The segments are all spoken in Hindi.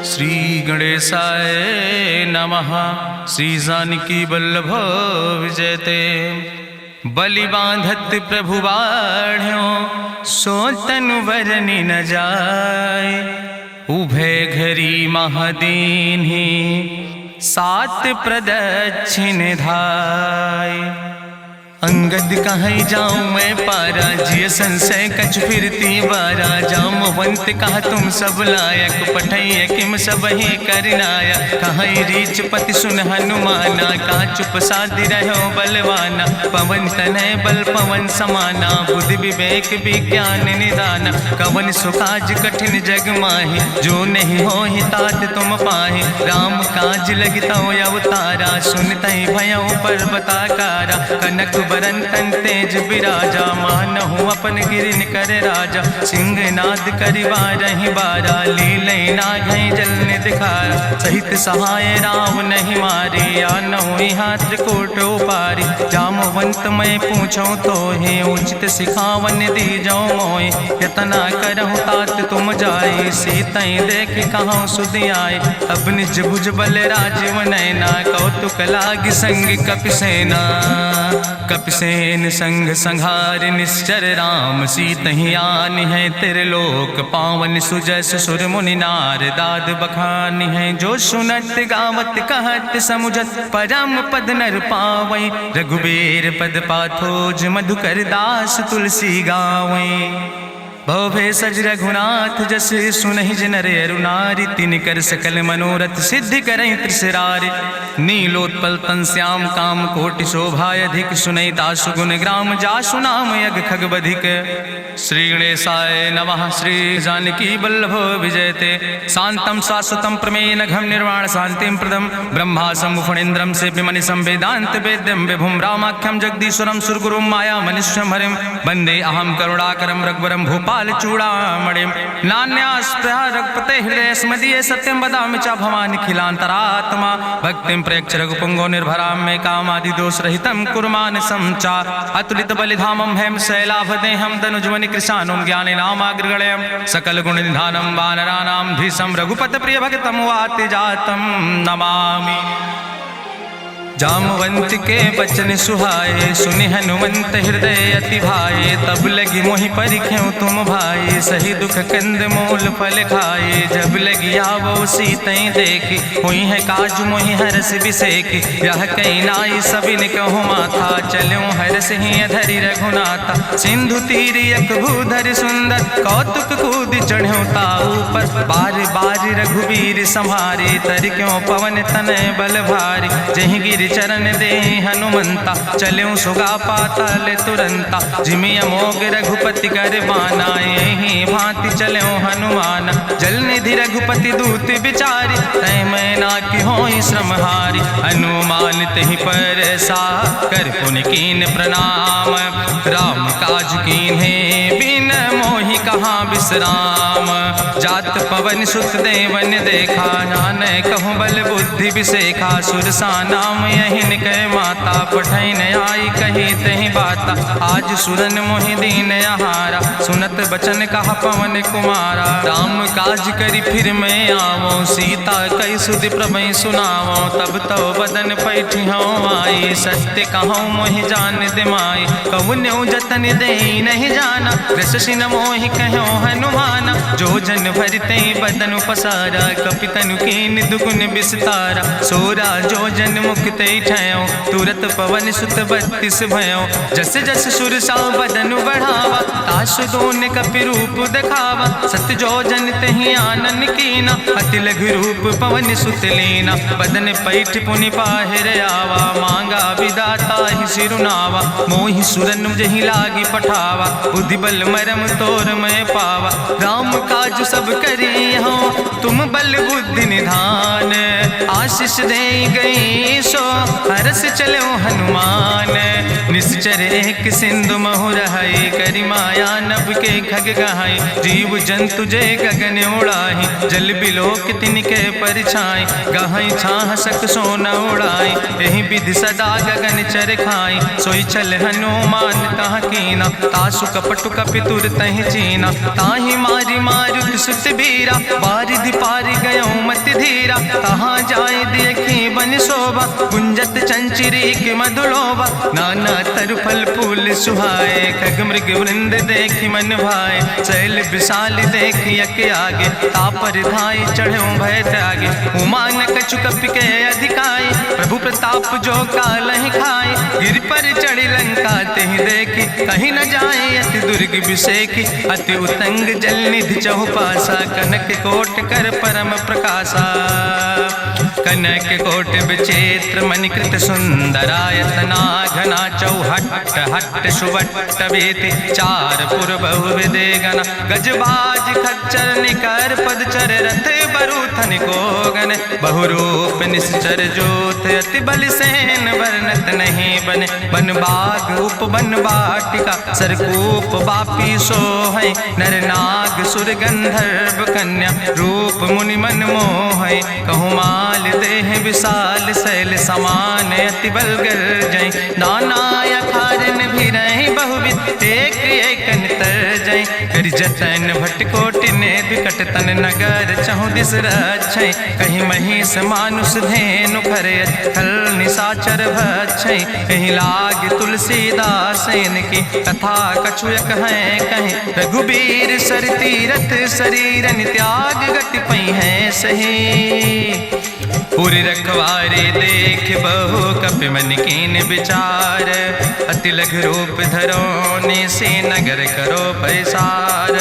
श्री गणेशाय नमः। श्री जानकी वल्लभ विजयते। बलि बांधत प्रभु बाढ़ो सो तनु बरनि न जाय। उभय घरी महादीन्हि सात प्रदक्षिण धाय। अंगद कहीं जाऊं मैं पारा जिय संशय कछ फिरती बारा। जामवंत कहा तुम सब लायक पठैय किम सब ही करनाया। कहीं रीच पति सुन हनुमाना कहा चुप साधि रहो बलवाना। पवन तनय बल पवन समाना बुद्धि विवेक विज्ञान निदाना। कवन सुकाज कठिन जग माहि जो नहीं हो ही तात तुम पाहि। राम काज लगता अवतारा सुनतहि भयो पर्वताकारा। कनक बरन तन तेज बिराजा मानहु अपन गिरिन कर राजा। सिंह नाद करिवा रही बारा लीले नागई जल दिखारा। सहित सहाय राम नहीं मारे आनहु हाथ कोट पारी। जामवंत मैं पूछो तो हे उचित सिखावन दी जाओ मोय। यतना करहु तात तुम जाए सीतई देख कहूँ सुध आए। अब निज भुज बल राजीव नैना कौतुक लाग संग कपिसेना। कपिसेन संग संहार निश्चर राम सीतहि आनि है त्रिलोक पावन। सुजस सुर मुनि नार दाद बखानि है। जो सुनत गावत कहत समुझत परम पद नर पावै। रघुबीर पद पाथोज मधुकर दास तुलसी गावै। भवे सज रघुनाथ जस सुनहि जिनर अरुनारि। तिनकर सकल मनोरथ सिद्धि करहि त्रिसरारि। नीलोत्पल तन श्याम काम कोटि शोभाय अधिक। सुनहि दासु गुण ग्राम जासु नाम यज्ञ खग बधिक। श्री गणेशाय नमः। श्री जानकी वल्लभ विजयते। शांतम शाश्वतम प्रमेय नघम निर्वाण शांतिम प्रदम। ब्रह्मा शंभु फणीन्द्रम सेव्यमणि संवेदांत वेद्यम विभुम रामाख्यम जगदीश्वरम सुरगुरुम माया मनुष्यम हरिम। वंदे अहम करुणाकरम रघुवरम भूपाल चूड़ामणिम। नान्यास्पृहा रघुपते हृदय स्मदीये सत्यम वदामि च भवानि खिलांतरात्मा। भक्तिम प्रेक्ष रघुपुंगो निर्भराम मे कामादि दोष रहितम कुर्मान समचा। अतुलित बलिधामम हेम शैलाभदेहम दनुजवनि कृशानुम ज्ञाने नामाग्रगणयम। सकल गुण निधानम वानराणाम धीसम रघुपत प्रिय भक्तम वाति जातम नमामि। जामवंत के बचन सुहाए सुनि हनुमंत हृदय अति भाए। तब लगी मोहि परिख्यों तुम भाई सही दुख कंद मूल फल खाए। जब लगी आवो सीतई देखी हुई है काज मोहि हरस बिसेखी। यह कई नाई सबिन कहु माथा चलूं हरस ही अधरि रघुनाथा। सिंधु तीर यक भूधर सुंदर कौतुक कूद चढ़्यो ताऊ पर। बार बार रघुबीर संहारे तर क्यों पवन तनय बल भारी। जहि गिर चरण दे हनुमंता चल्यों सुगा पाताल तुरंता। जिमि अमोघ रघुपति कर बाना यही भांति चल्यों हनुमान। जल निधि रघुपति दूत बिचारी तय मैं ना कि होई श्रमहारी। हनुमान तहि पर सा कर पुनि कीन प्रणाम। राम काज कीन्हे बिन मोहि कहाँ विश्राम। जात पवन सुत देवन देखा नानय कहूँ बल बुद्धि विसेखा। सुरसा नाम यहिन कह माता पठैन आई कही तहि बाता। आज सुरन मोहि दीन आहारा सुनत बचन कहा पवन कुमारा। राम काज करी फिर मैं आवो सीता कई सुधि प्रभु सुनावो। तब तो बदन पैठी हूँ आई सत्य कहूँ मोहि जान दिमाई। कहुन्यु जतन दे नहीं जाना रससिन मोहि कहो हनुमाना। जो जन भरते बदन पसारा कपितनु कीन दुगुन विस्तारा। सोरा जो जन मुक्ते ठयो तुरत पवन सुत 32 भयो। जस जस सुरसा बदन बढ़ावा तासु दोन कपि रूप दिखावा। सत जो जन तहि आनन कीना अति लघु रूप पवन सुत लीना। बदन पैठ पुनि पाहिर आवा मांगा विदाता ही सिरुनावा। मोहि सुरन जहि लागी पठावा बुद्धि बल मरम तोर मैं पावा। राम काज सब करी हो तुम बल बुद्धि निधान। आशीष दे गई सो हरस चलो हनुमान। निश्चर एक सिंधु महु रहाई करी माया नभ के खग गहाई। जीव जंतु जे गगन उड़ाही जल बिलोक तिनके परछाई। गहाई छाह सक सोना उड़ाई यही विधि सदा गगन चर खाई। सोई चल हनुमान तहाँ कीना तासु कपटु कपि तुर तहि चीना। ताहि मारी मारुत सुत बीरा बारिधि पारि गयो मति धीरा, कहाँ जाए देखी बन शोभा, गुंजत चंचरी की मधुलोभा, नाना तरु फल फूल सुहाए, खग मृग वृंद देखी मन भाए, शैल विशाल देखी यके आगे, तापर धाय चढ़ो भय त्यागे, उमान कछु कपि के अधिकाई, प्रभु प्रताप जो कालहि खाए, गिर पर चढ़ी लंका तेहि देखी, कहीं न जाए अति दुर्ग विषेखी, अति उतंग जल निधि चहुपासा, कनक कोट कर परम प्रकाशा, कनक कोट विचित्र मणिकृत सुंदरायतना, घना चौहट्ट हट्ट सुवट्ट वेति, चार पुर बहु विदे गण, गजबाज खच्चर निकर पदचर, रथ बरूथन को गण, बहुरूप निश्चर जोत, अति बल सेन वर्णत नहीं बने, बन बाग उप बन बाटिका, सरकूप बापी सोहै, नर नाग सुर गंधर्व कन्या, रूप मुनि मन मोहै, कहूँ माल देह विशाल शैल समान, अति बल गर्जै, नाना अखारन भी रही बहुविध, एक एक तर जय, कर जतन भटकोटि ने विकट तन नगर, चहु दिस रक्षै, कहीं महिष मानुष धेनु खरे, खल निशाचर भक्षै, कहीं लाग तुलसीदास इनकी, कथा कछुयक है कहीं, रघुबीर सर तीरथ शरीरन त्याग गति पई है सही, पूरी रखवारे देख बहु कपि मन कीन विचार, अति लघु रूप धरोने से नगर करो पैसार,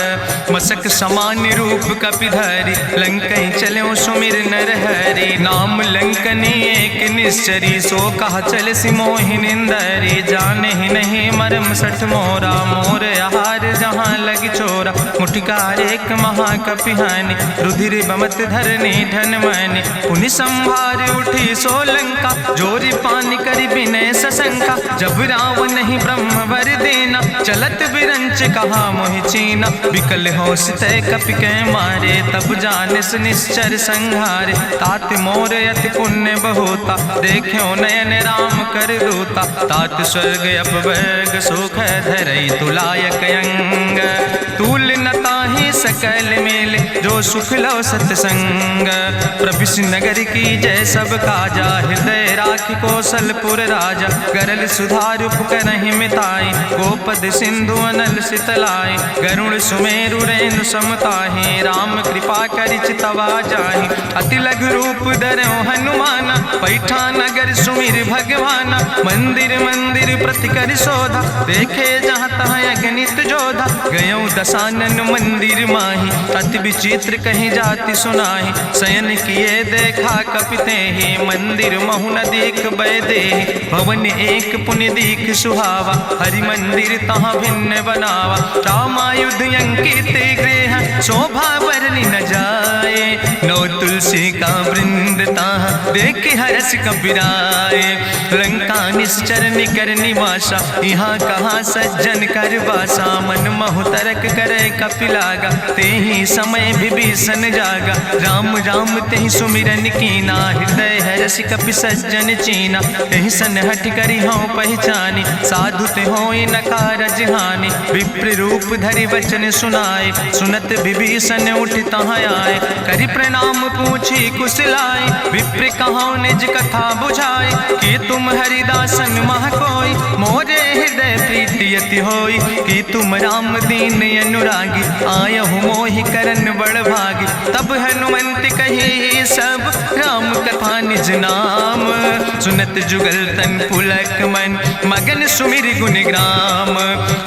मसक समान रूप कपि धरि, लंकई चलो सुमिर नर हरि, नाम लंकनी एक निश्चरी, सो कहा चल सिमोहि निंदरी, जाने ही नहीं मरम सठ मोरा, मोर आहार जहाँ लग चोरा, मुठिकार एक महाकपि हानि, रुधिर बमत धरनी धन मनि, पुनि संभार उठी सोलंका, जोरी पानी करी विनय सशंका, जब रावण नहीं ब्रह्म वर देना, चलत बिरंच कहा मोहि चीना, विकल होश तय कपि के मारे, तब जानिस निश्चर संहारे, तात मोर अति पुण्य बहुता, देख्यो नयन राम कर दूता, तात स्वर्ग अपवर्ग सुख धरई तुलायक अंग, तूल न ताहि सकल मेल, जो सुख लो सत्संग, प्रभिस नगर की जय सब काजा, हृदय राखि कौशलपुर राजा, गरल सुधार उपकरहि मिताई, गोपद सिंधु अनल सितलाई, गरुड़ सुमेरु रेणु समताहि, राम कृपा करि चितवा जाहि, अति लघु रूप धरौ हनुमाना, पैठा नगर सुमिर भगवाना, मंदिर मंदिर प्रति कर शोधा, देखे जहाँ तहाँ अगणित जोधा, गयौ दशानन मंदिर माही, अति विचित्र कहीं जाति सुनाही, शयन किए देखा कपिते ही, मंदिर महु न देख बैदे, भवन एक पुण्य दीख सुहावा, हरि मंदिर तहाँ भिन्न बनावा, रामायुध अंकित गृह, शोभा बरली न जाए, नौ तुलसी का वृंद तहाँ देख हरस कपिराए, लंका निश्चर निकर निवासा, यहाँ कहाँ सज्जन कर बासा, मन महु तरक करे कपिलागा, ते ही समय विभीषण जागा, राम राम तेहि सुमिरन कीना, हृदय हरस कपि सज्जन चीना, तेहि सन हठ करी हूँ पहचानी, साधु ते होई न कारज हानि, विप्र रूप धरि वचन सुनाए, सुनत विभीषण उठ तहाँ आए, करि प्रणाम पूछी कुशलाए, विप्र कहाँ निज कथा बुझाए, कि तुम हरिदासन मह कोई, मोरे हृदय प्रीति अति होई, कि तुम राम दीन अनुरागी, आयहु मोहि करन बड़ भागी, तब हनुमंत कही सब राम कथा निज नाम, सुनत जुगल तन पुलक मन, मगन सुमिर गुण ग्राम,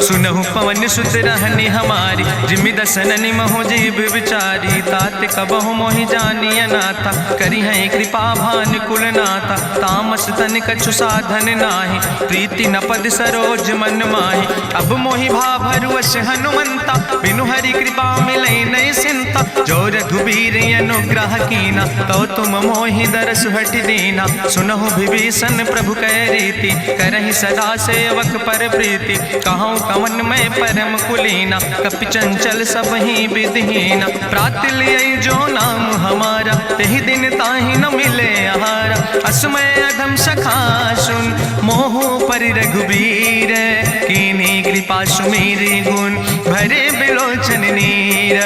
सुनहु पवन सुत रहनी हमारी, जिमि दसननि महु जीव विचारी, तात कबहु मोहि जानी अनाथा, करी है कृपा भान कुल नाथा, तामस तन कछु साधन नाही, प्रीति न पद सरोज मन माही, अब मोहि भाभरुवश हनुमंता, बिनु हरि कृपा मिलै नहीं सिंता, जो रघुबीर अनुग्रह कीना, तो तुम मोहि दरस हट दीना, सुनहु विभीषण प्रभु कै रीति, करहि सदा सेवक पर प्रीति, कहूँ कवन में परम कुलीना, कपि चंचल सब ही विधिहीना, प्रात लिय जो नाम हमारा, तेहि दिन ताहि न मिले आहारा, असमय अधम सखा सुन, मोहु पर रघुबीर, कीन्ही कृपा सुमेरि गुण, भरे बिलोचन नीर,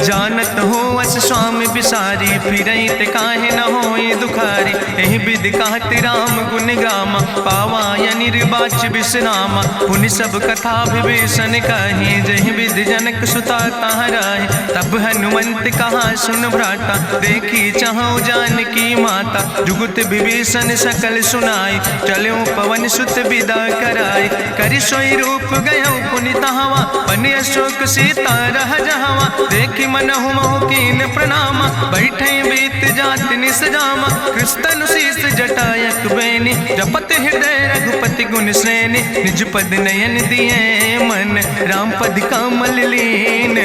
जानत हो अस स्वामी बिसारी, फिरई ते काहे न होई दुखारी। एहि विधि कहत राम गुण गामा, पावा निर्बाच विश्रामा। पुनि सब कथा विभीषण कही, जहि विधि जनक सुता कहाँ रहे। तब हनुमंत कहा सुन भ्राता, देखी चाहूँ जानकी माता। जुगुत विभीषण सकल सुनाई, चलो पवन सुत विदा कराई। करि सोई रूप गयो पुनि तहवा, बन अशोक सीता रह जहवा। देखी मनहु महु कीन प्रणामा, बैठे बीत जात निस जामा। कृष्ण शीस जटायक बेनी, जपत हृदय रघुपति गुण श्रेणी। निज पद नयन दिए मन, राम पद कमल लीन।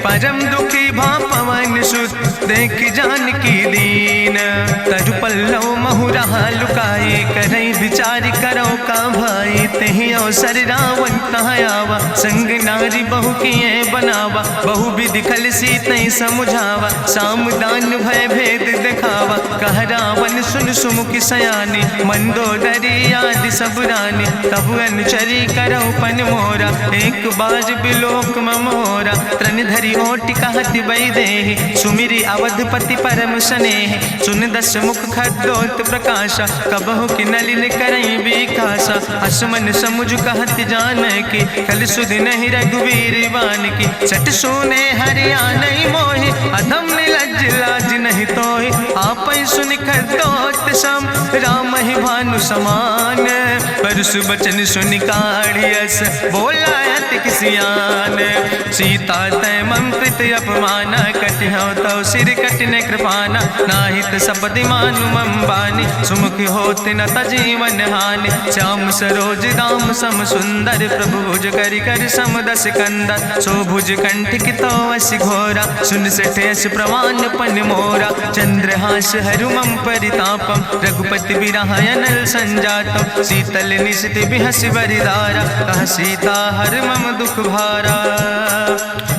परम दुखी भा पवन सुत, देख जानकी दीन। तरु पल्लव महु रहा लुकाई, करई विचार करो का भाई। तेहि अवसर रावण तहाँ आवा, संग नारी बहु किए बनावा। बहु विधि खल सीतै समुझावा, साम दान भय भेद दिखावा। कह रावण सुन सुमुखी सयानी, मंदोदरी आदि सब रानी। तब अनुचरी करो पन मोरा, एक बार बिलोक ममोरा। त्रन धरि ओटि कहत बई देहि, सुमिरी अवधपति परम स्नेह। सुन दस मुख खद्योत प्रकाशा, कबहु कि नलिन करई बिकासा। असमन समुझ कहत जानकी, कल सुध नहीं रघुवीर बान की। सट सुने हरियाणई मोहि, अधम निलज्ज लाज नहीं तोहि। आपै सुनि खद्योत सम, राम ही भानु समान। परसु बचन सुनि काढ़ियस, बोला अति किसियान। सीता तै मम कृत अपमाना, कटिहौ तौ सिर कटिन कृपाना। नाहित सपदि मानु मम बानी, सुमुख होत न तजीवन हानि। श्याम सरोज दाम सम सुंदर, प्रभु भुज करि कर सम दस कंदर। सो भुज कंठ कितो अस घोरा, सुन सठेस प्रमाण पन मोरा। चंद्रहास हरु मम परितापम, रघुपति बिरहायनल संजातम। शीतल निशित बिहस बरिदारा, कह सीता हर मम दुख भारा।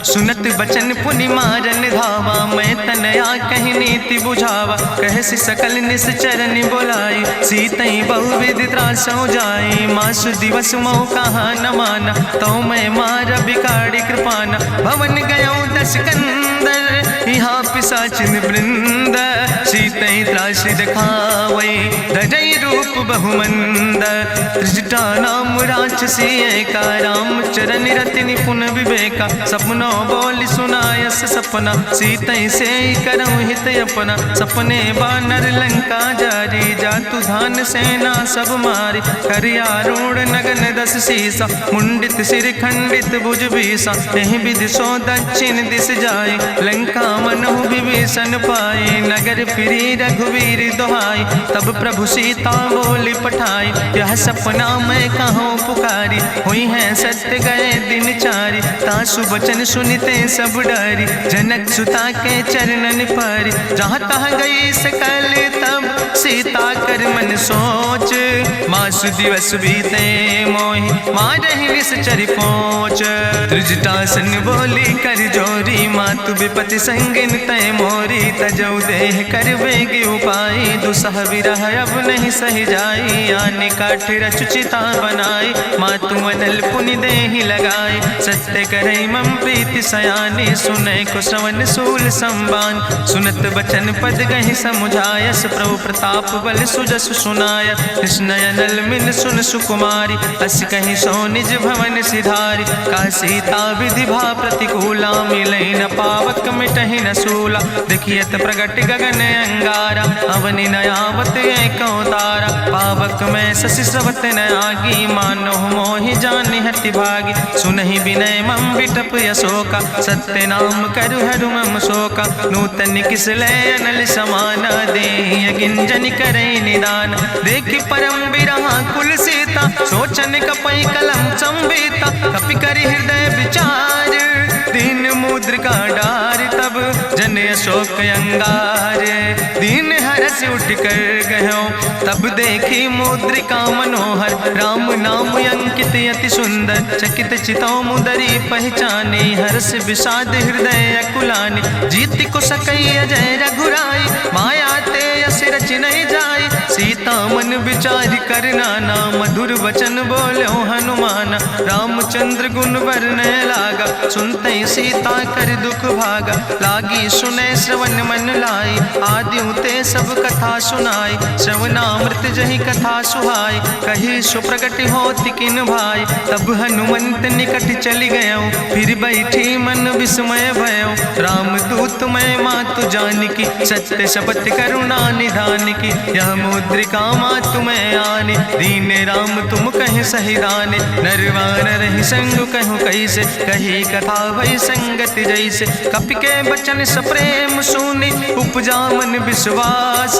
सुनत बचन पुनि मारन धावा, मैं तनया कहि नीति बुझावा। कहसि सकल निश्चरन बोलाई, सीतई बहुविधि त्रासौ जाई। मासु दिवस मोह कहा न माना, तो मैं मार बिकाड़ी कृपाना। भवन गयो दस कंदर, यहाँ पिशाचिन वृंद। सीतई त्रास दिखावई, धजई रूप बहुमंद। त्रिजटा नाम राक्षसी एका, राम चरण रति निपुण विवेका। सपनो बोल सुनायस सपना, सीतई से करऊँ हित अपना। सपने बानर लंका जारी, जातु धान सेना सब मारी। करियारूढ़ नगन दस सीसा, मुंडित सिर खंडित भुज बीसा। एहि विधि सो दक्षिण दिस जाय, लंका मनहु विभीषण पाए। नगर फिरी रघुवीर दोहाई, तब प्रभु सीता बोली पठाई। यह सपना मैं कहूँ पुकारी, हुई है सत्य गए दिन चारी। तासु बचन सुनते सब डरी, जनक सुता के चरणन पर। जहाँ तहाँ गई सकल तब, सीता कर मन सोच। मासु दिवस बीते मोहि, मारहि निश्चर पहुँच। त्रिजटासन बोली कर जोरी, मातु विपति संगिन तय मोरी। तजौ देह कर बेगी उपाय, दुसह विरह अब नहीं सही जाई। आने काठ रचुचिता बनाई, मातु मनल पुनि देहि लगाई। सत्य करई मम प्रीति सयानी, सुनै को श्रवण सूल संबान। सुनत बचन पद गहि समुझायस, प्रभु प्रताप बल सुजस सुनाय। कृष्णयनल मिन सुन सुकुमारी, अस कहि सो निज भवन सिधारी। का सीता विधि भा प्रतिकूला, मिलै न पावक मिटहि न सूला। देखियत प्रगट गगन अंगारा, अवनि नयावत एको तारा। पावक में शशि स्रवत न आगी, मानो मोहि जानि हति भागी। सुनहि विनय मम विटप यशोका, सत्य नाम करु हरु मम शोका। नूतन किस लय अनल समाना, देहि गिंजन करई निदान। देखि परम बिरहा कुल सीता, सोचन कपई कलम संवेता। कपि करि हृदय विचार, दीन मुद्रिका डार। तब जन अशोक अंगार, दीन हरस उठ कर गयो। तब देखी मुद्रिका मनोहर, राम नाम अंकित अति सुंदर। चकित चितौ मुदरी पहचानी, हर्ष विषाद हृदय अकुलानी। जीत को सकई अजय रघुराई, माया ते यस रच नहीं जाई। सीता मन विचार कर नाना, मधुर वचन बोलो हनुमाना। रामचंद्र गुण वरने लागा, सुनते सीता कर दुख भागा, लागी सुने श्रवण मन लाई, आदियों ते सब कथा सुनाई, श्रवणामृत जही कथा सुहाई, कही सुप्रगट होति किन भाई, तब हनुमंत निकट चली गयो, फिर बैठी मन विस्मय भयो, राम दूत मैं मातु जानकी, सत्य शपथ करुणा निधान की, यह मुद्रिका मातु मैं आने, दीन राम तुम कहे सही दाने, नरवान रही संग कहूँ कैसे, कही कथा भई संगति जैसे, कपि के बचन सप्रेम सुनी, उपजा मन विश्वास,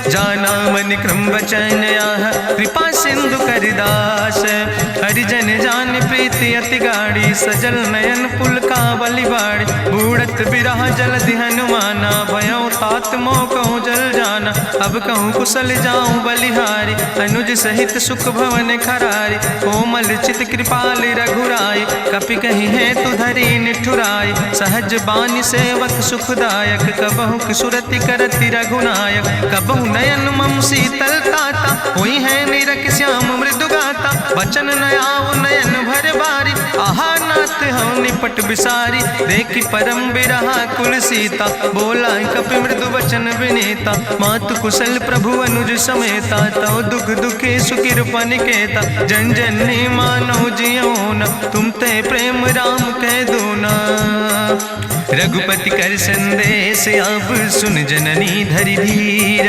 जाना मन क्रम वचन आह, कृपा सिंधु करिदास, हरिजन जान प्रीति अति गाड़ी, सजल नयन पुलकावली बाड़ी, बूढ़त बिरह जलधि हनुमाना, भयो तात मोह कहूँ जल जाना, अब कहूँ कुशल जाऊँ बलिहारी, अनुज सहित सुख भवन खरारी, कोमल चित कृपाल रघुराई, कपि कही है तु धरी निठुराई, सहज बानी सेवक सुखदायक, कबहु किशुरति करति रघुनायक, कबहु नयन मम शीतल ताता, हुई है निरख श्याम मृदु गाता, बचन नयाव नयन भर बारी, आहा नाथ हम निपट बिसारी, देखी परम बिरहा कुल सीता, बोला कपि मृदु वचन विनीता, मातु कुशल प्रभु अनुज समेता, तव दुख दुखी सुकृपा निकेता, जन जननी मानो जियो न, तुम ते प्रेम राम कह दो ना, रघुपति कर संदेश अब सुन जननी धरि धीर,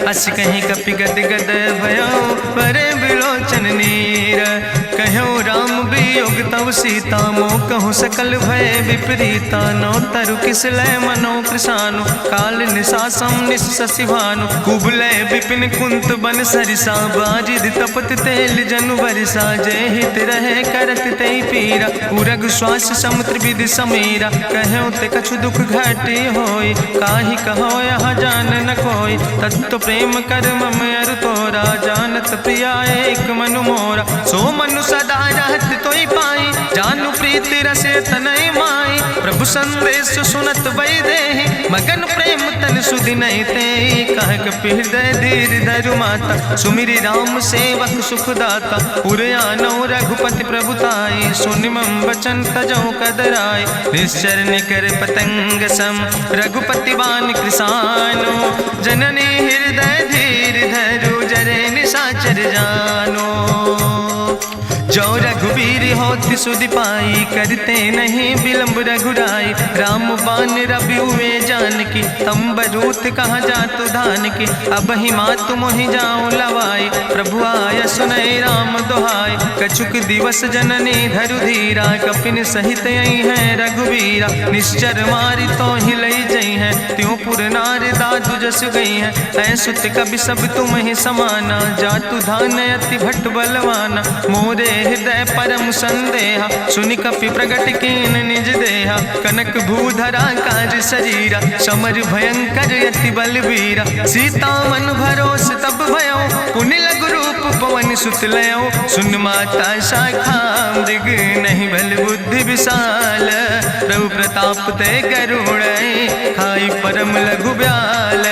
अस कहीं कपि गद गद भयो परे बिलोचन नीर, कहो राम वियोग तव सीता, मोह कहूँ सकल भय विपरीता, नौ तरु किस लय मनो कृशानु, काल निशासम निशि भानु, कुबलय विपिन कुंत बन सरिसा, बाजिद तपत तेल जनु बरिसा, जय हित रहे करत ते पीरा, उरग श्वास समुद्र विधि समीरा, कहो ते कछु दुख घटी होई, काहि कहो यहाँ जान न कोई, तत्व प्रेम कर मम अरु तोरा, जानत प्रिया एक मनु मोरा, सो मनु सदा रहत तोई पाई, जानु प्रीति रसे तनय माई, प्रभु संदेश सुनत वै देहि, मगन प्रेम तन सुधि नहीं ते, कह कपि हृदय धीर धरु माता, सुमिरि राम सेवक सुखदाता, उरयानो रघुपति प्रभुताई, सुनि मम वचन तजौ कदराई, निश्चर निकर पतंग सम, रघुपति बान कृसानो, जननी हृदय धीर धरु जरे निशाचर जानो, जो रघुवीर होति सुधि पाई, करते नहीं विलंब रघुराई, राम बान रवि हुए जानकी, तंबरूथ कहाँ जातु धान की, अब ही मातु मोहि जाऊँ लवाई, प्रभु आय सुनय राम दुहाई, कछुक दिवस जननी धरु धीरा, कपिन सहित यही है रघुवीरा, निश्चर मारी तो ही लई जई है, त्यों पुर नार दादु जस गई है, ऐसुत कभी सब तुम ही समाना, जातु धान अति भट्ट बलवाना, मोरे हृदय परम संदेहा, सुनि कपि प्रगट कीन निज देहा, कनक भूधरा काज शरीरा, समर भयंकर यति बलवीरा, सीता मन भरोस तब भयो, पुनि लघु रूप पवन सुत लयो, सुन माता शाखा मृग नहीं बल बुद्धि विशाल, प्रभु प्रताप ते गरुड़ खाई परम लघु ब्याल,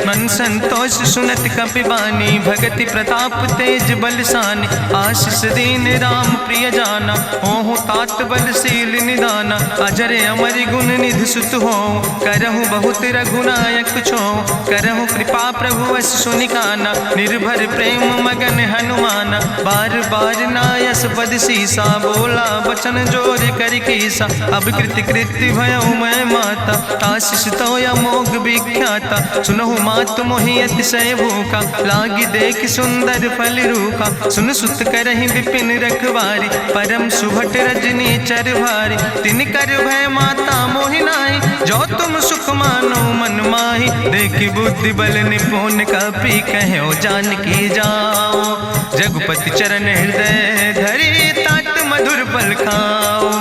मन संतोष सुनत कपि बानी, भगति प्रताप तेज बलसानी, आशीष दीन राम प्रिय जाना, ओहु तात बलशील निदाना, अजर अमर गुण निधि सुत हो, करहु बहुत रघुनायक छो, करहु कृपा प्रभु वश सुनिकाना, निर्भर प्रेम मगन हनुमाना, बार बार नायस पद सीसा, बोला बचन जोर कर कीसा, अब कृति कृति भयो मैं माता, आशीष तो अमोघ विख्याता, सुनहु मातु मोहि अतिशय भूखा, लागी देख सुंदर फल रूखा, सुन सुत करहि विपिन रखवारी, परम सुभट रजनी चर भारी, तिन कर भय माता मोहि नाहि, जो तुम सुख मानो मन माहि, देखि बुद्धि बल निपुण कपि कहो जानकी जाओ, रघुपति चरण हृदय धरि तात मधुर फल खाओ,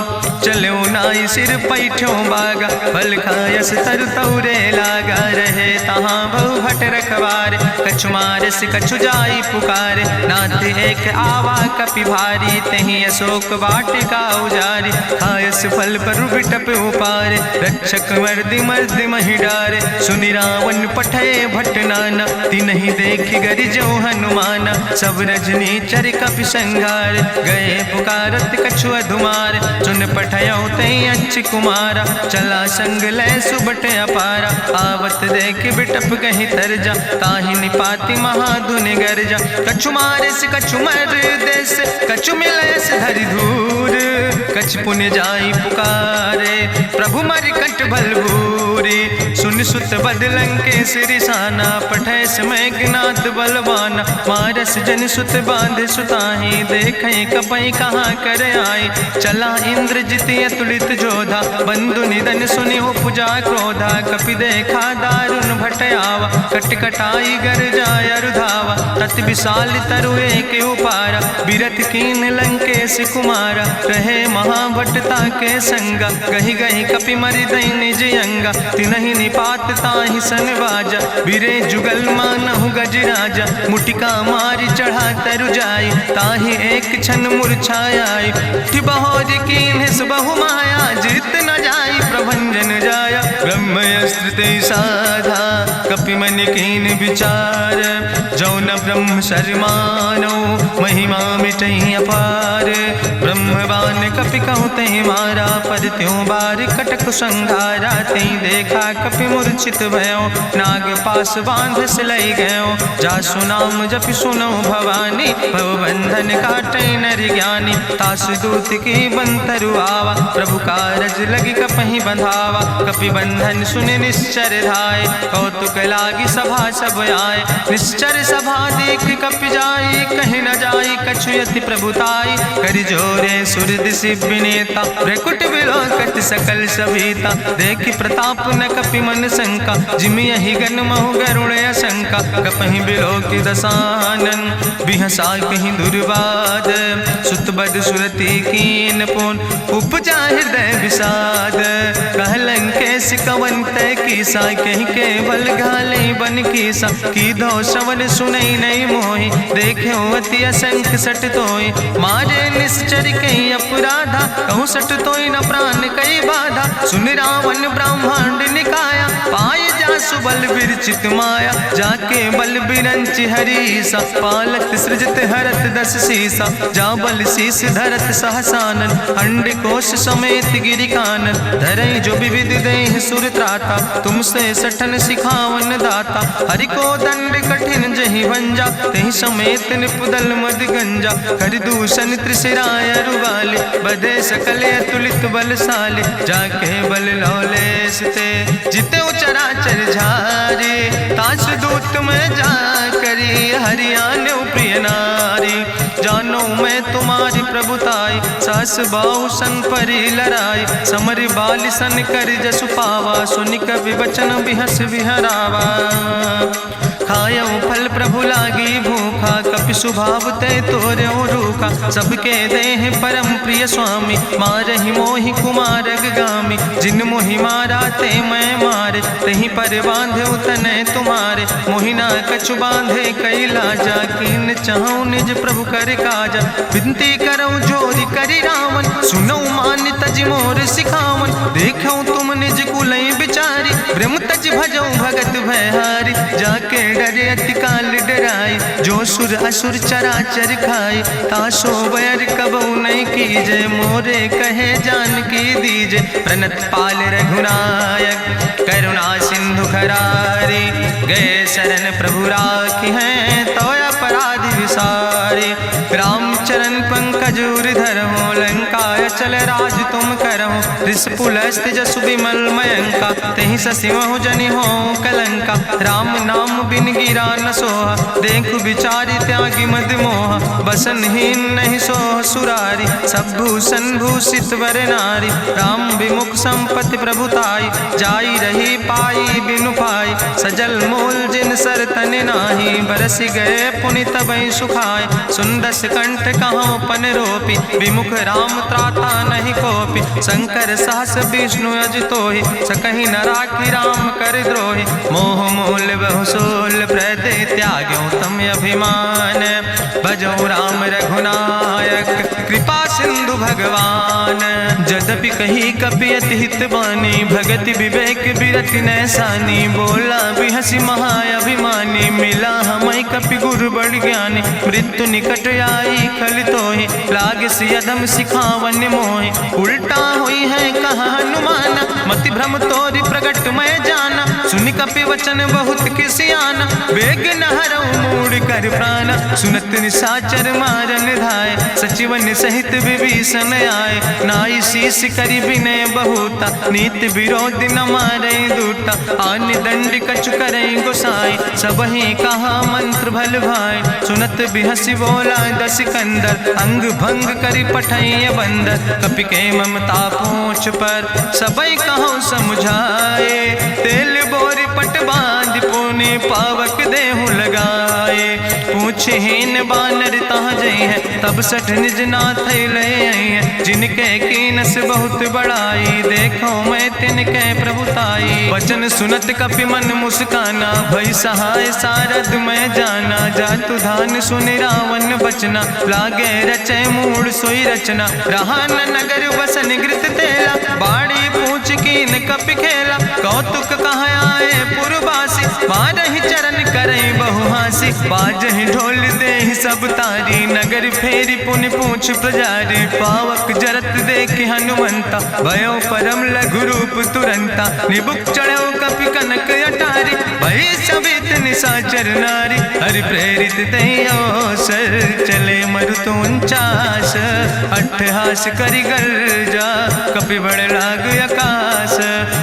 चलो नाई सिर पैठो बागा, फल खायस तरु तौरे लागा, रहे तहाँ बहु भट रखवारे। कछु मारस कछु जाई पुकारे, नाथ एक आवा कपि भारी। तहीं अशोक वाटिका उजारी, खायस फल पर बिटप उपारे। रक्षक मर्दि मर्दि महि डारे, सुनि रावण पठय भट नाना। तिन्हि देखि गरिजौ हनुमाना, सब रजनी चर कपि संघार। गए पुकारत कछु अधुमार, सुन पठयौ तई अच्छ कुमारा। चला संग लय सुबट अपारा, आवत देख बिटप कहीं तरजा। ताहि निपाति महाधुनि गर्जा, कछु मारिस कछु मर देस। कछु मिलयस धरि धूर, कछ पुण्य जाई पुकारे। प्रभु मरि कंठ भल भूरी, सुन सुत बद लंकेश रिसाना। पठय समय ज्ञात बलवाना, मारस जन सुत बांध सुताहि। देखें कपई कहाँ कर आए, चला इंद्रजित अतुलित जोधा। बंधु निधन सुनि उपजा क्रोधा, कपि देखा दारुण भट आवा। कट कटाई गर जाय रुधावा, तत विशाल तरु एक उपारा। बिरथ कीन लंकेश कुमारा, रहे महाभटता के संगा। गहि गहि कपि मरि दई निज अंगा, तिन्हि निपात ताहि सन बाजा। बिरे जुगल मानहु गजराजा, मुटिका मारि चढ़ा तरु जाई। ताहि एक क्षण मूर्छाई, बहोज कीन्हिस बहु माया। जीत न जाई प्रभंजन जाया, ब्रह्मयस्त्र ते साधा। कपि मन कीन विचार, जो न ब्रह्म शर्मानो। महिमा मिटई अपार, ब्रह्मवान कपि कहु तहि मारा। पर त्यों बार कटक संघारा, तई देखा कपि मूर्छित भयो। नाग पास बांध सिलई गयो, जासु नाम जपि सुनो भवानी। भव बंधन काटई नर ज्ञानी, तासु दूत की बंतरु आवा। प्रभु कारज लगी कपहि बंधावा, कपि बंधन सुनि निश्चर धाय। कौतुक लागी सभा सब आए, निश्चर सभा देख कपि जाई। कहीं न जाई कछु यति प्रभुताई, कर जोरे सुर दिसि विनेता। भ्रकुट विलोकत सकल सभीता, देखि प्रताप न कपि मन शंका। जिमि यहि गन महु गरुण शंका, कपहि बिलोकि दसानन। बिहसा कहीं दुर्वाद, सुत बद सुरति कीन पुन। उपजा हृदय विषाद, कहलन कैस कवन तय कीसा। कहीं केवल घाले बन कीसा, की दो श्रवण सुनई नहीं मोहि। देखे अति असंख सट तोय, मारे निश्चर कई अपराधा। कहूँ सट तोय न प्राण कई बाधा, सुन रावण ब्रह्मांड निकाया। पाय जासु बल विरचित माया, जाके बल बिरंचि हरीसा। पालत सृजत हरत दस सीसा, जा बल शीस धरत सहसानन। अंड कोश समेत गिरि कानन, धरई जो विविध देह सुर त्राता। तुमसे सठन सिखावन दाता, हरि को दंड कठिन जहि भंजा। तहि समेत निपुदल मद गंजा, कर दूषण त्रिशिराय रुवाले। बधे सकल अतुलित बलशाले, जाके बल लौलेस ते। जिते चराचर झारे, तास दूत में जा करी। हरियाणा प्रिय नारी, जानो मैं तुम्हारी प्रभुताई। सास बाहु सन परी लड़ाई, समर बाल सन कर जसु पावा। सुनि कवि वचन बिहस विहरावा, खायौ फल प्रभु लागी भूखा। कपि स्वभाव ते तोर्यो रूखा, सबके देह परम प्रिय स्वामी। मारहि मोहि कुमारग गामी, जिन मोहि मारा ते मैं मारे। तहीं पर बांधे तनै तुम्हारे, मोहिना कछु बांधे कई लाजा। कीन चाहूं निज प्रभु कर काजा, विनती करऊं जोरि करि रावण। सुनऊ मान तज मोर सिखावन, देखऊं तुम निज कुलई बिचारी। ब्रह्म तज भजऊं भगत भयहारी, जाके डरे अति काल डराई। जो सुर असुर चराचर खाई, तासो बैर कबऊ नहीं कीजे। मोरे कहे जान की दीजे, प्रणत पाल रघुनायक। करुणा सिंधु खरारी, गए शरण प्रभु राखी हैं। तो अपराध विसारी, रामचरण पंकज उर धरहु। लंकाय चल राज तुम करहु, रिसपुलस्त जसु विमल मयंका। तहि ससिमहु जनि हो कलंका, राम नाम बिन गिरा न सोहा। देखु विचारि त्यागी मद मोहा, बसनहीन नहीं सोह सुरारी। सब भूषण भूषित वर नारी, राम विमुख संपत्ति प्रभुताई। जाई रही पाई बिनु पाई, सजल मूल जिन सर तन नाही। बरस गए पुनि तबहि सुखाए। सुंदस कंठ कहाँ पन रोपी, विमुख राम त्राता नहीं कोपी। शंकर सहस विष्णु अजितोहि, सकहि न राखी राम कर द्रोहि। मोह मूल बहुसूल प्रदे त्याग्यो तम अभिमान। भजो राम रघुनायक कृपा सिंधु भगवान। यद्यपि कही कपि अति हित बानी, भगति विवेक बिरति नैसानी। बोला बिहसि महाअभिमानी, मिला हमै कपि गुरु बड़ ज्ञानी। मृत्यु निकट आई खल तोहि, लागे सियदम सिखावन मोहि। उल्टा हुई है कहा हनुमाना, मति भ्रम तोरि प्रगट मैं जाना। सुनि कपि वचन बहुत किसियाना, बेग न हरऊ मूढ़ कर प्राण। सुनत निशाचर मारन धाय, सचिवन सहित विभीषण आए। नाई शीस करि विनय बहुता, नीति विरोध न मारे दूता। आन दंड कछु करे गोसाई, सबहि कहा मंत्र भल भाई। सुनत बिहसि बोला दस कंदर, अंग भंग करि पठैय बंदर। कपि के ममता पूछ पर, सबई कहूँ समुझाए। तेल बोरी पट बांध पुनि पावक देहु लगाए। पूछहीन बानर तहाँ जई है, तब सठ निज नाथ ले आई है। जिनके कीनस बहुत बड़ाई, देखो मैं तिनके प्रभुताई। वचन सुनत कपि मन मुस्काना, भई सहाय सारद मैं जाना। जातु धान सुनि रावण बचना, लागे रचे मूढ़ सोई रचना। रहा न नगर बसन घृत तेला, बाड़ी पूछ कीन कपि खेला। कौतुक कहाँ आए पुरवासी, मारहि चरण करई बहु हासी। बाजहि ढोल देहि सब तारी, नगर फेरी पुनि पूछ प्रजारी। पावक जरत देख हनुमंता, भयो परम लघु रूप तुरंता। निबुक चढ़ो कपि कनक अटारी, भई सबित निशाचर नारी। हरि प्रेरित तहि अवसर, चले मरुत 49। अट्ठहास करि गर्जा, कपि बड़ लाग आकाश।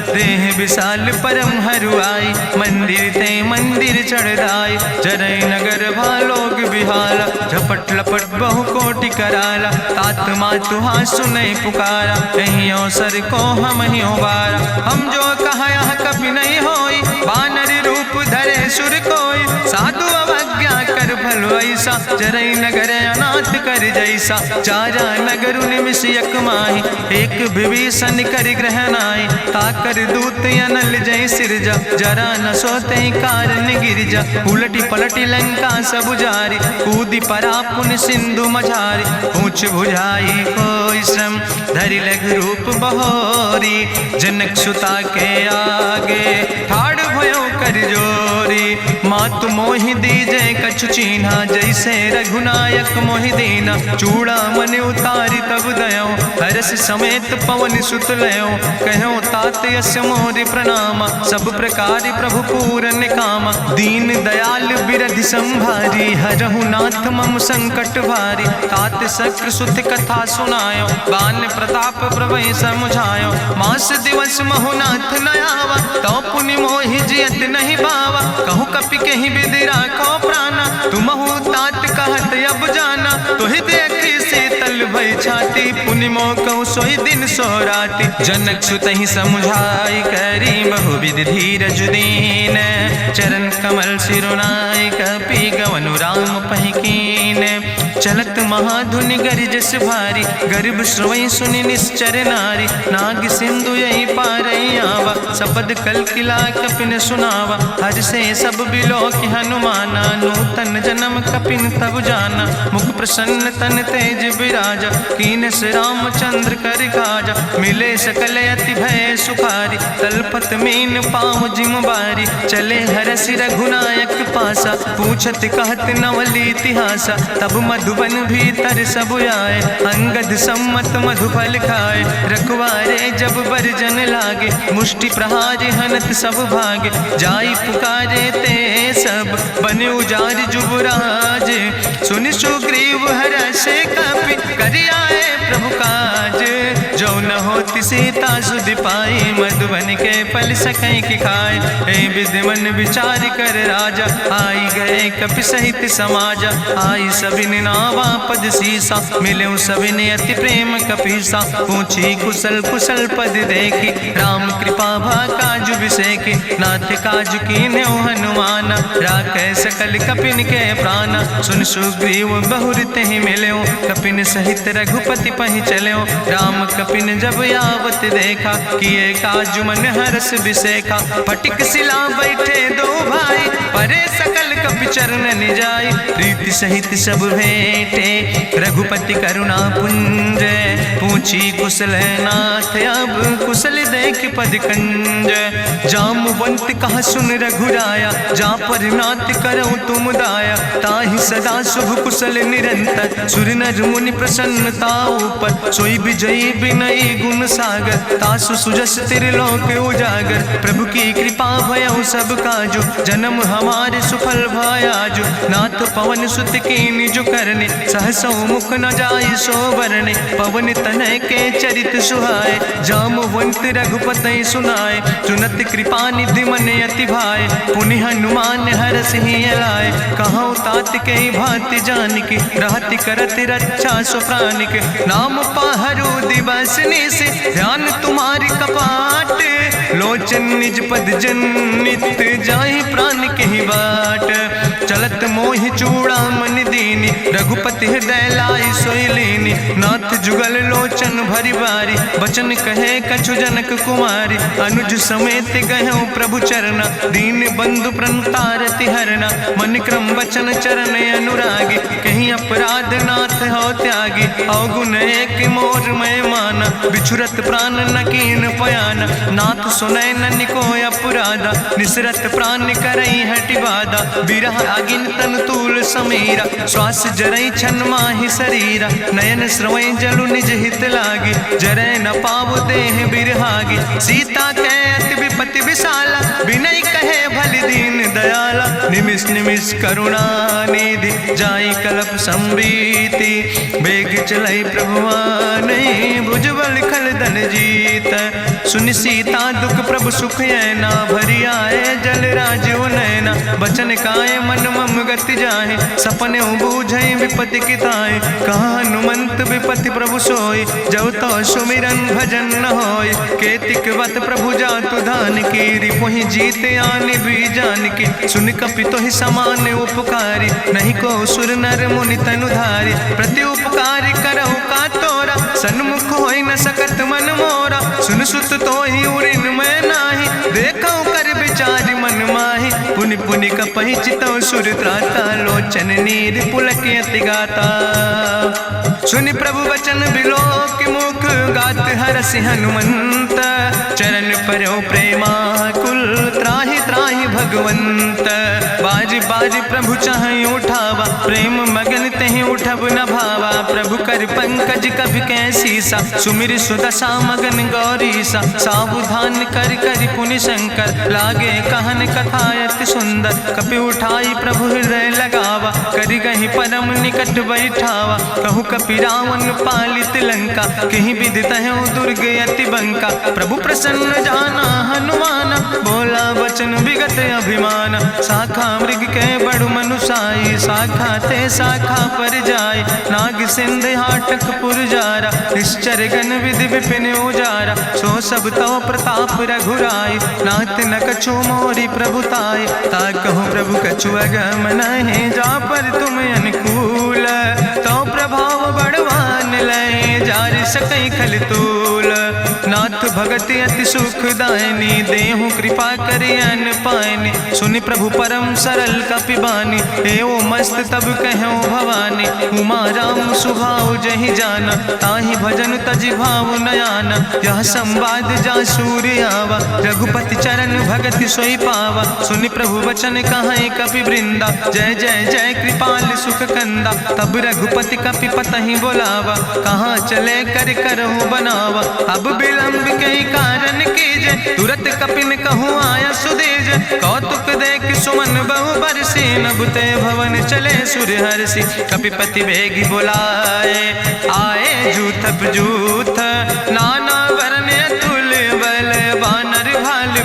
देह विशाल परम हरुआई, मंदिर ते मंदिर चढ़ाई। जरई नगर भालोग बिहाला, झपट लपट बहु कोटि कराला। तात मातु हाँ सुनै पुकारा, कहीं अवसर को हम ही उबारा। हम जो कहा यहाँ कभी नहीं होई, बानर रूप धरे सुर कोई। साधु अवज्ञा कर भल ऐसा, जरई नगर अनाथ कर जैसा। चारा नगर निमिष यक माही, एक विभीषण कर ग्रह नाई। ताकर दूत अनल जय सिरजा, जरा न सोते कारण गिरजा। उलटी पलटी लंका सब जारी, कूदी परा पुन सिंधु मझारी। पूछ बुझाई कोई श्रम, धरि लघु रूप बहोरी। जनक सुता के आगे, ठाड़ भयो कर जोरी। मातु मोहि दीजे कछु चीन्हा, जैसे रघुनायक मोहि दीना। चूड़ा मन उतारी तब दयो, हरस समेत पवन सुत लयो। कहो तात यस मोरि प्रणामा, सब प्रकार प्रभु पूरन कामा। दीन दयाल बिरधि संभारी, हरहु नाथ मम संकट भारी। तात शक्र सुत कथा सुनायो, बान प्रताप प्रभय समुझायो। मास दिवस महु नाथ न आवा, तो पुनि मोहि जियत नहीं बावा। कहूँ कपि कहीं विधि राखो प्राणा, तुमहु तात कहत अब जाना। तुहि देखी शीतल भई छाती, पुनि मोह कहूँ सोई दिन सो राति। जनक सुतहि समुझाई, करी बहुविधि धीरज दीन। चरण कमल सिरुनाई, कपि गवनु राम पहि कीन। चलत महाधुनि गरिजस भारी, गर्भ श्रोई सुनि निश्चर नारी। नाग सिंधु यही पारई आवा, सबद कल किला कपिन सुनावा। हर से सब बिलो कि हनुमाना, नूतन जन्म कपिन तब जाना। मुख प्रसन्न तन तेज विराजा, कीनस रामचंद्र कर काजा। मिले सकल अति भय सुखारी, तलपत मीन पाँव जिम बारी। चले हरसि रघुनायक पासा, पूछत कहत नवल इतिहासा। तब मधुबन भीतर सब आए, अंगद सम्मत मधुफल खाए। रखवारे जब बरजन लागे, मुष्टि प्रहारे हनत सब भागे। जाई पुकारे ते सब, बने उजार जुबराज। सुनि सुग्रीव हर्षे कपि, करि आए प्रभु काज। जो न होति सीता सुध पाई, मधुबन के फल सकैं की खाए। ए विधि मन विचार कर राजा, आई गए कपि सहित समाजा। आई सबिन नावा पद सीसा, मिले सबिन अति प्रेम कपीसा। पूछी कुशल कुशल पद देखी, राम कृपा भा काजु विसेखी। नाथ काजु कीन्हे हनुमान, राखै सकल कपिन के प्राण। सुन सुग्रीव बहुर तेहि मिल्यो, कपिन सहित रघुपति पहि चल्यो। राम कपिन जब आवत देखा, किए काजु मन हरस विसेखा। फटिक सिला बैठे दो भाई, परे सकल कपि चरण जाय। प्रीति सहित सब भेंटे, रघुपति करुणा पुंज। पूछी कुशल नाथ, अब कुशल देख पद कंज। जामवंत कहा सुन रघुराया, जा पर नाथ करऊं तुम दाया। ताहि सदा शुभ कुशल निरंतर, सुर नर मुनि प्रसन्नता ऊपर। सोई विजयी विनयी गुण सागर, तासु सुजस त्रिलोक उजागर। प्रभु की कृपा भयउ सब काजु, जन्म हमारे सुफल भयाजु। नाथ पवन सुत कीन्हि जो करने, सहसौ मुख न जाय सो बरने। पवन तनय के चरित सुहाए, जामवंत रघुपति सुनाए। चुनत कृपा निधि मन अति भाए, पुनि हनुमान हरषि लाए। कहौं तात के भांति जानकी, रहति करत रक्षा सो प्राणिक। नाम पाहरु दिवस निश, ध्यान तुम्हारी कपाट। लोचन निज पद जनित, जाहि प्राण के ही बाट। चलत मोहि चूड़ामणि दीनी, रघुपति हृदय लाई सोई लीनी। नाथ जुगल लोचन भरि बारी, बचन कहे कछु जनक कुमारी। अनुज समेत गहऊँ प्रभु चरना, दीन बंधु प्रणतारति हरना। मन क्रम वचन चरण अनुरागी, कहीं अपराध नाथ हो त्यागी। अवगुण एक मोर मैं माना, बिछुरत प्राण न कीन पयाना। नाथ सुनय ननि को अपराधा, निसरत प्राण करई हटि बाधा। बिरह अगिन तन तूल समीरा, श्वास जरई छन माहि शरीरा। नयन श्रवई जलु निज हित लागी, जरय न पाव देह बिरहागी। सीता के अति विपति विशाला, विनय कहे भलि दीन दयाला। निमिष निमिष करुणा निधि, जाई कलप संबीति। बेग चलई प्रभुआनहि, भुजबल खल धन जीत। सुनि सीता दुख प्रभु सुख ऐना, भरि आए जल राजो नैना। बचन काए मन मम गति जाहे, सपने बूझई विपति किताए। कहा हनुमंत विपति प्रभु सोई, जब तो सुमिरन भजन न होय। केतिक वत प्रभु जातु धान की, रिपुहि जीत आने भी जान की। सुन कपि तोहि समान उपकारी, नहीं को सुर नर मुनि तनु धारी। प्रति उपकारी करहु का तोरा, सन्मुख होई न सकत मन मोरा। सुन सुत तोहि उरिन मैं नाही, देखौ कर विचार मन माहि। पुनि पुनि कपहि चितौ सुर त्राता, लोचन नीर पुलक अति गाता। सुनि प्रभु वचन बिलोक मुख, गात हरषि हनुमंत। चरण परौ प्रेमाकुल, त्राहि त्राहि भगवंत। बाज बाज प्रभु चाहि उठावा, प्रेम मगन तेहि उठब न भावा। प्रभु कर पंकज कभि कैसीसा, सुमिर सुदशा मगन गौरीसा। सावधान कर कर पुनि शंकर, लागे कहन कथा अति सुंदर। कपि उठाई प्रभु हृदय लगावा, करि गहि परम निकट बैठावा। कहु कपि रावण पालित लंका, कहि विधि तहु दुर्ग अति बंका। प्रभु प्रसन्न जाना हनुमाना, बोला वचन विगत अभिमान। शाखा मृग के बड़ु मनुसाई, शाखा ते शाखा पर जाय। नाग सिंध हाटक पुरजारा, निश्चर गण विधि विपिन उजारा। सो सब तव प्रताप रघुराई, नाथ न कछु मोरी प्रभुताई। ताकहु प्रभु कछु अगम नहीं, जा पर तुम अनुकूल। तो प्रभाव बड़वान लय, जार सकई खल तूल। नाथ भगति अति सुखदायनी, देहु कृपा करि अन पायनि। सुनि प्रभु परम सरल कपिबानी, एवं मस्त तब कहूँ भवानी। उमा राम सुभाव जहि जाना, ताहि भजन तजि भाव नयाना। यह संवाद जा सूर्य आवा, रघुपति चरण भगति सोई पावा। सुनि प्रभु वचन कहाई कपि वृंदा, जय जय जय कृपाल सुख कंदा। तब रघुपति कपि पतहि बोलावा, कहाँ चले कर करहु बनावा। अब विलंब कई कारण कीजे, तुरत कपिन कहूँ आया सुदेज। कौतुक देख सुमन बहु बरसी, नभते भवन चले सूर्य हर्षि। कपिपति बेगी बुलाए, आए जूथ जूथ नाना वरने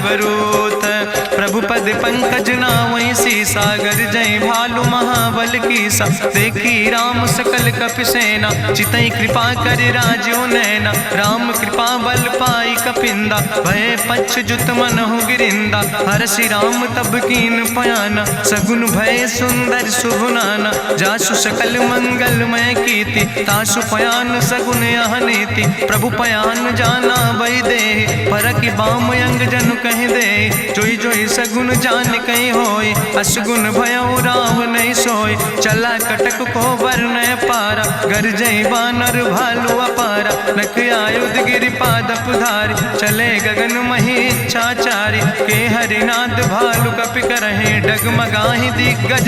बरूथ। प्रभु पद पंकज नावै सागर जय भालु महाबल कीसा। देखी राम सकल कपि सेना चितई कृपा कर राजो नैना। राम कृपा बल पाई कपिंदा भय पछ जुत मनहु गिरिंदा। हरषि राम तब कीन पयाना सगुन भय सुंदर शुभ नाना। जासु सकल मंगलमय कीर्ति तासु पयान सगुन यह नीति। प्रभु पयान जाना भई दे परखि बाम अंग जनु कह दे। जोई जोई सगुन जान कहीं होय असगुन भयो राम नहीं सोय। चला कटक को वर्ण पारा गरजई बानर भालू अपारा। नख आयुध गिरि पादप धारी चले गगन मही इच्छाचारी। के हरिनाद भालु कपि करहि डगमगाहि दिग्गज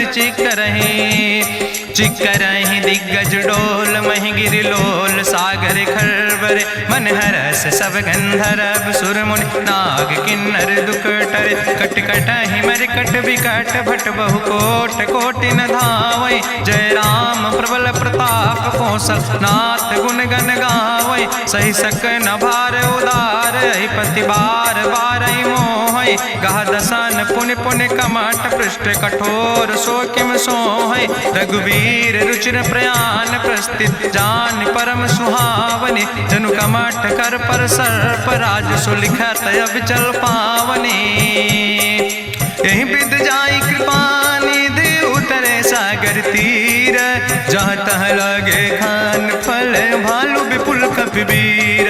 चिकरहि दिग्गज डोल महि गिरि लोल। सागर खरबर मन हरस सब गंधर्व सुर मुनि नाग किन्नर दुख टरे। कट कटहि मरकट विकट भट बहु कोट कोटि न धावै। जय राम प्रबल प्रताप कौशल नाथ गुण गण गावै। सही सक न भार उदार पति बार बार मोहै। गह दसन पुनि पुनि कमठ पृष्ठ कठोर सो किम सोहै। रघुवीर रुचिर प्रयाण प्रस्थित जान परम सुहावनी। जनु कमठ कर पर सर्प राज सुलिखत अविचल पावनी। यही विद जाई कृपा निधि उतरे सागर तीर। जहाँ तह लगे खान फल भालू विपुल कपिवीर।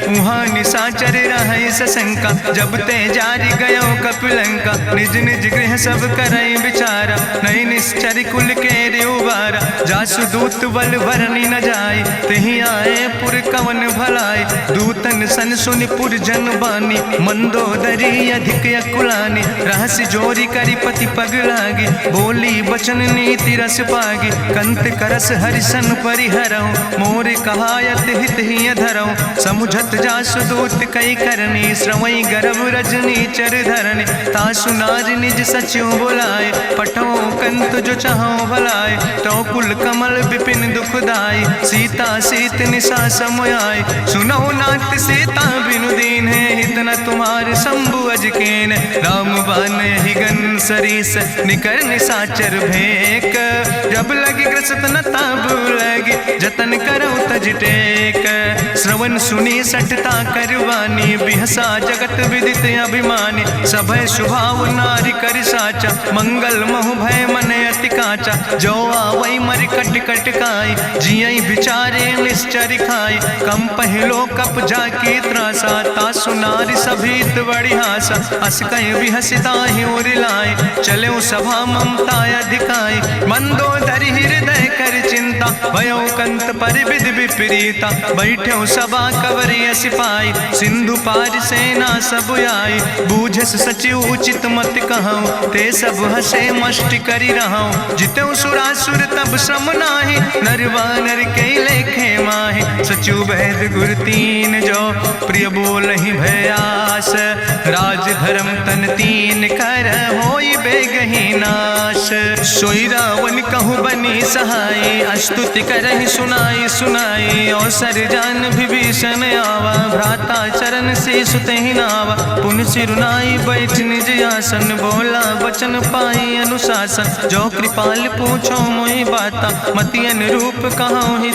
उहाँ निशाचर रहै सशंका जब ते जारी गयो कपिलंका। निज निज गृह सब करई विचारा नहीं निश्चर कुल के उबारा। जासु दूत बल भरनी न जाय तेहि आए पुर कवन भलाई। दूतन सन सुनि पुर जन बानी मंदोदरी अधिक अकुलानी। रहस्य जोरी करी पति पग लागी बोली बचन नीति रस पागी। कंत करस हरिसन परिहरऊँ मोर कहायत हित ही धरऊँ। समुझत जासु दूत कई करनी श्रवई गर्भ रजनी चर धरनी। तासु नाज निज सचिव बुलाए पठो कंत जो चाहो भलाए। तो कुल कमल विपिन दुखदाई सीता सीत निशा समयाय। सुनो नाथ सीता बिनु दीन है हित न तुम्हार शंभु अजकेन। राम बान ही गन सरीस निकर निशाचर भेक। जब लगी ग्रसत न तब लगी जतन करो तज टेक। श्रवण सुनी सटता करवानी बिहसा जगत विदित अभिमानी। सभय स्वभाव नारी कर साचा मंगल महु भय मन अति काचा। जो आवै मर कट कट काई जियई बिचारे निश्चर खाई। कम पहलो कप जाकी त्रासा तासु नारी सभीत बड़ी हासा। अस कहीं बिहसिता ही उरिलाए चले सभा ममता अधिकाई। मंदोदरी हृदय कर चिंता भयो कंत पर विधि विपरीता। बैठो सभा कवरिय सिपाही सिंधु पार सेना सब आई। बूझस सचिव उचित मत कहूँ ते सब हसे मष्ट करी रहूँ। जितऊ सुरासुर तब श्रम नाही नर वानर के लेखे माहि। सचिव वैद गुर तीन जो प्रिय बोल ही भयास। राज धर्म तन तीन कर होई बेगही नाश। सोई रावण कहूँ बनी सहाय अस्तुति करहि सुनाई सुनाई। अवसर जान विभीषण आवा भ्राता चरण से सुतहि नावा। पुन सिरुनाई बैठ निज आसन बोला वचन पाई अनुशासन। जो कृपाल पूछो मोहि बाता मति अनुरूप कहूँ।